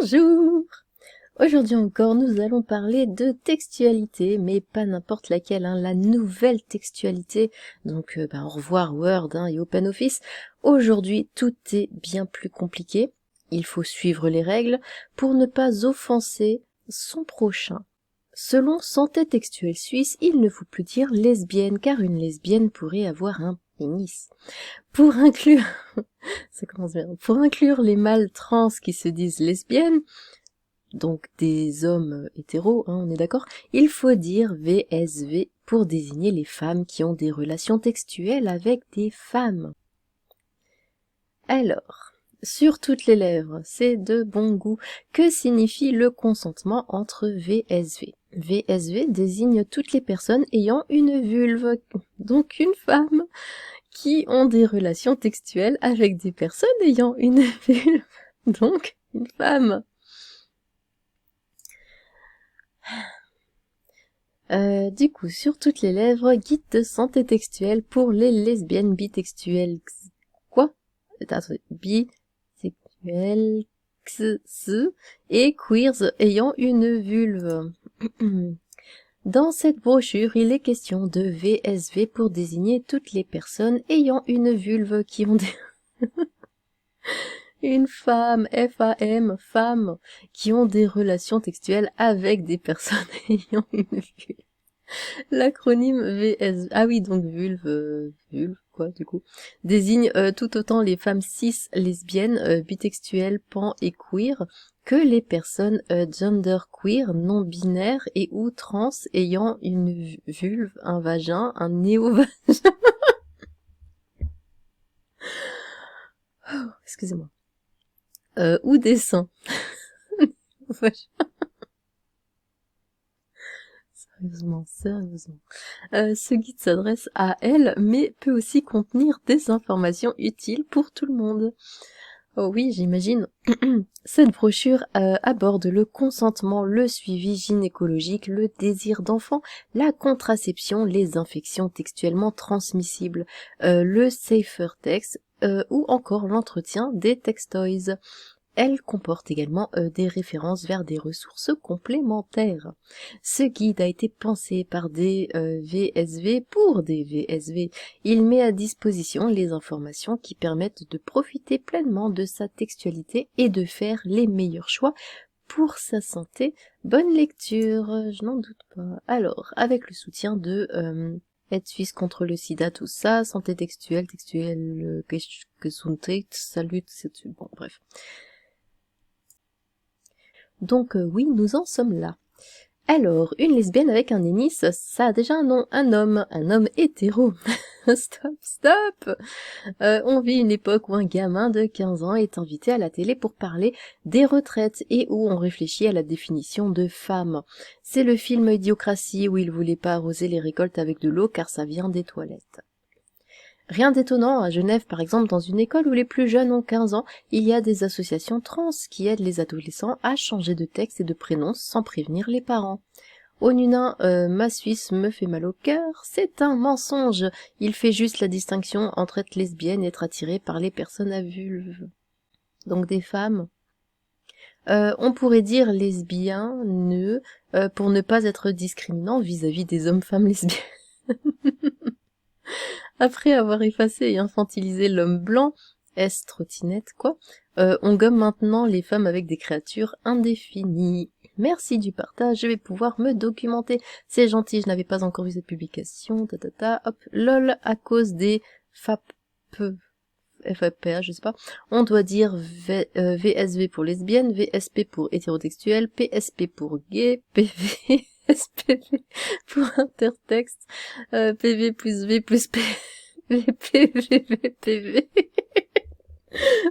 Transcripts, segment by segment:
Bonjour! Aujourd'hui encore, nous allons parler de textualité, mais pas n'importe laquelle, la nouvelle textualité. Donc, au revoir Word et OpenOffice. Aujourd'hui, tout est bien plus compliqué. Il faut suivre les règles pour ne pas offenser son prochain. Selon Santé Textuelle Suisse, il ne faut plus dire lesbienne, car une lesbienne pourrait avoir un pénis. Pour inclure, ça commence bien, pour inclure les mâles trans qui se disent lesbiennes, donc des hommes hétéros, on est d'accord, il faut dire VSV pour désigner les femmes qui ont des relations textuelles avec des femmes. Alors, sur toutes les lèvres, c'est de bon goût. Que signifie le consentement entre VSV? VSV désigne toutes les personnes ayant une vulve, donc une femme, qui ont des relations textuelles avec des personnes ayant une vulve, donc une femme. Du coup, sur toutes les lèvres, guide de santé textuelle pour les lesbiennes bitextuelles. Quoi? Attendez, bisexuelles et queers ayant une vulve. Dans cette brochure, il est question de VSV pour désigner toutes les personnes ayant une vulve qui ont des... une femme, F-A-M, femme, qui ont des relations textuelles avec des personnes ayant une vulve. L'acronyme VS... Ah oui, donc vulve, du coup, désigne tout autant les femmes cis, lesbiennes, bitextuelles, pan et queer, que les personnes genderqueer, non-binaires et ou trans ayant une vulve, un vagin, un néo-vagin. Oh, excusez-moi. Ou des seins. Sérieusement. Ce guide s'adresse à elle, mais peut aussi contenir des informations utiles pour tout le monde. Oh oui, j'imagine. Cette brochure aborde le consentement, le suivi gynécologique, le désir d'enfant, la contraception, les infections textuellement transmissibles, le safer-text ou encore l'entretien des textoys. Elle comporte également des références vers des ressources complémentaires. Ce guide a été pensé par des VSV pour des VSV. Il met à disposition les informations qui permettent de profiter pleinement de sa textualité et de faire les meilleurs choix pour sa santé. Bonne lecture, je n'en doute pas. Alors, avec le soutien de Aide Suisse contre le sida, tout ça, santé textuelle, Gesundheit, salut, bon, bref. Donc oui, nous en sommes là. Alors, une lesbienne avec un pénis, ça a déjà un nom, un homme hétéro. Stop. On vit une époque où un gamin de 15 ans est invité à la télé pour parler des retraites et où on réfléchit à la définition de femme. C'est le film Idiocratie où il voulait pas arroser les récoltes avec de l'eau car ça vient des toilettes. Rien d'étonnant, à Genève par exemple, dans une école où les plus jeunes ont 15 ans, il y a des associations trans qui aident les adolescents à changer de texte et de prénom sans prévenir les parents. Au Nunin, ma Suisse me fait mal au cœur, c'est un mensonge. Il fait juste la distinction entre être lesbienne et être attirée par les personnes à vulve. Donc des femmes. On pourrait dire lesbienne pour ne pas être discriminant vis-à-vis des hommes-femmes lesbiennes. Après avoir effacé et infantilisé l'homme blanc, trottinette quoi, on gomme maintenant les femmes avec des créatures indéfinies. Merci du partage, je vais pouvoir me documenter. C'est gentil, je n'avais pas encore vu cette publication, hop, lol, à cause des FAPA, je sais pas. On doit dire VSV pour lesbienne, VSP pour hétérotextuel, PSP pour gay, PV, SPV pour intertexte, PV plus V plus PV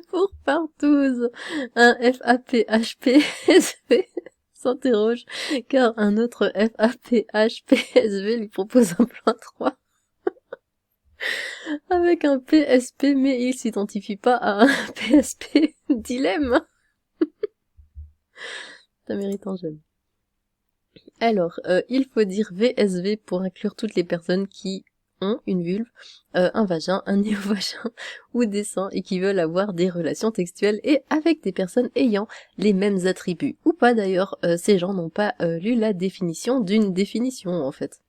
pour partouze. Un FAPHPSV s'interroge car un autre FAPHPSV lui propose un plan 3 avec un PSP, mais il s'identifie pas à un PSP. Dilemme. Ça mérite un j'aime. Alors, il faut dire VSV pour inclure toutes les personnes qui ont une vulve, un vagin, un néovagin ou des seins et qui veulent avoir des relations textuelles et avec des personnes ayant les mêmes attributs. Ou pas d'ailleurs, ces gens n'ont pas lu la définition d'une définition en fait.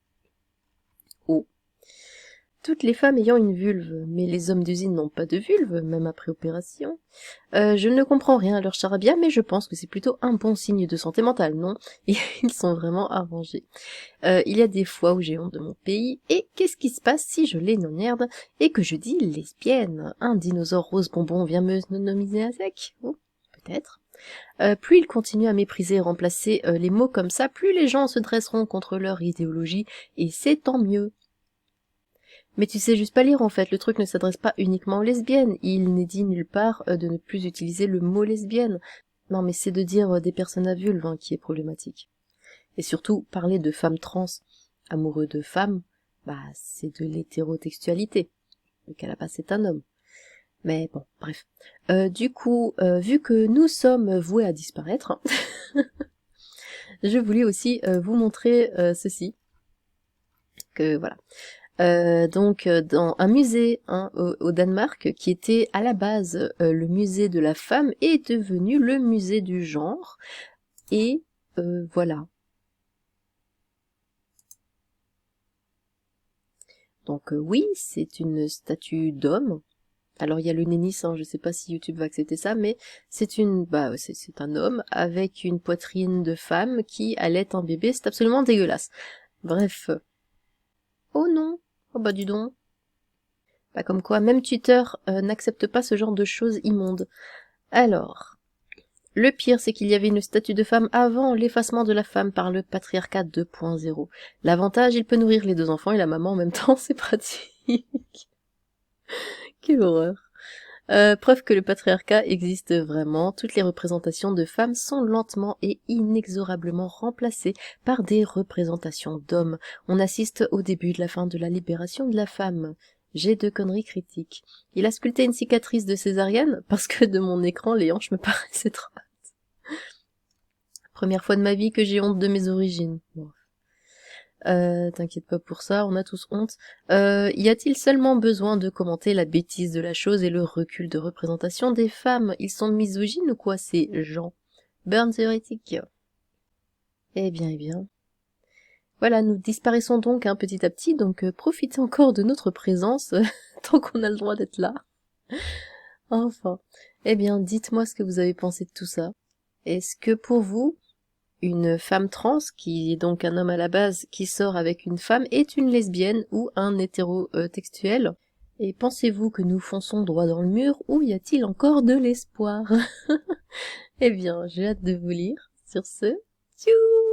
Oh. Toutes les femmes ayant une vulve, mais les hommes d'usine n'ont pas de vulve, même après opération. Je ne comprends rien à leur charabia, mais je pense que c'est plutôt un bon signe de santé mentale, non? Ils sont vraiment arrangés. Il y a des fois où j'ai honte de mon pays, et qu'est-ce qui se passe si je les non-herde et que je dis lesbienne? Un dinosaure rose bonbon vient me nomiser à sec? Oh, peut-être. Plus ils continuent à mépriser et remplacer les mots comme ça, plus les gens se dresseront contre leur idéologie, et c'est tant mieux. Mais tu sais juste pas lire en fait, le truc ne s'adresse pas uniquement aux lesbiennes, il n'est dit nulle part de ne plus utiliser le mot lesbienne. Non mais c'est de dire des personnes à vulve hein, qui est problématique. Et surtout, parler de femmes trans, amoureux de femmes, bah c'est de l'hétérotextualité. Donc à la base c'est un homme. Mais bon, bref. Du coup, vu que nous sommes voués à disparaître, je voulais aussi vous montrer ceci. Que voilà. Donc dans un musée hein, au Danemark qui était à la base le musée de la femme est devenu le musée du genre et voilà. Donc oui, c'est une statue d'homme. Alors il y a le nénis, hein, je sais pas si YouTube va accepter ça, mais c'est c'est un homme avec une poitrine de femme qui allait un bébé, c'est absolument dégueulasse. Bref. Oh non. Oh bah dis donc. Bah comme quoi, même Twitter n'accepte pas ce genre de choses immondes. Alors, le pire, c'est qu'il y avait une statue de femme avant l'effacement de la femme par le patriarcat 2.0. L'avantage, il peut nourrir les deux enfants et la maman en même temps, c'est pratique. Quelle horreur. Preuve que le patriarcat existe vraiment, toutes les représentations de femmes sont lentement et inexorablement remplacées par des représentations d'hommes. On assiste au début de la fin de la libération de la femme. J'ai de conneries critiques. Il a sculpté une cicatrice de césarienne parce que de mon écran, les hanches me paraissaient trop. Première fois de ma vie que j'ai honte de mes origines. Bon. T'inquiète pas pour ça, on a tous honte. Y a-t-il seulement besoin de commenter la bêtise de la chose et le recul de représentation des femmes? Ils sont misogynes ou quoi ces gens? Burn théorétique. Eh bien, eh bien. Voilà, nous disparaissons donc hein, petit à petit, donc profitez encore de notre présence tant qu'on a le droit d'être là. Enfin. Eh bien, dites-moi ce que vous avez pensé de tout ça. Est-ce que pour vous, une femme trans, qui est donc un homme à la base, qui sort avec une femme, est une lesbienne ou un hétérotextuel? Et pensez-vous que nous fonçons droit dans le mur, ou y a-t-il encore de l'espoir? Eh bien, j'ai hâte de vous lire. Sur ce, tchou!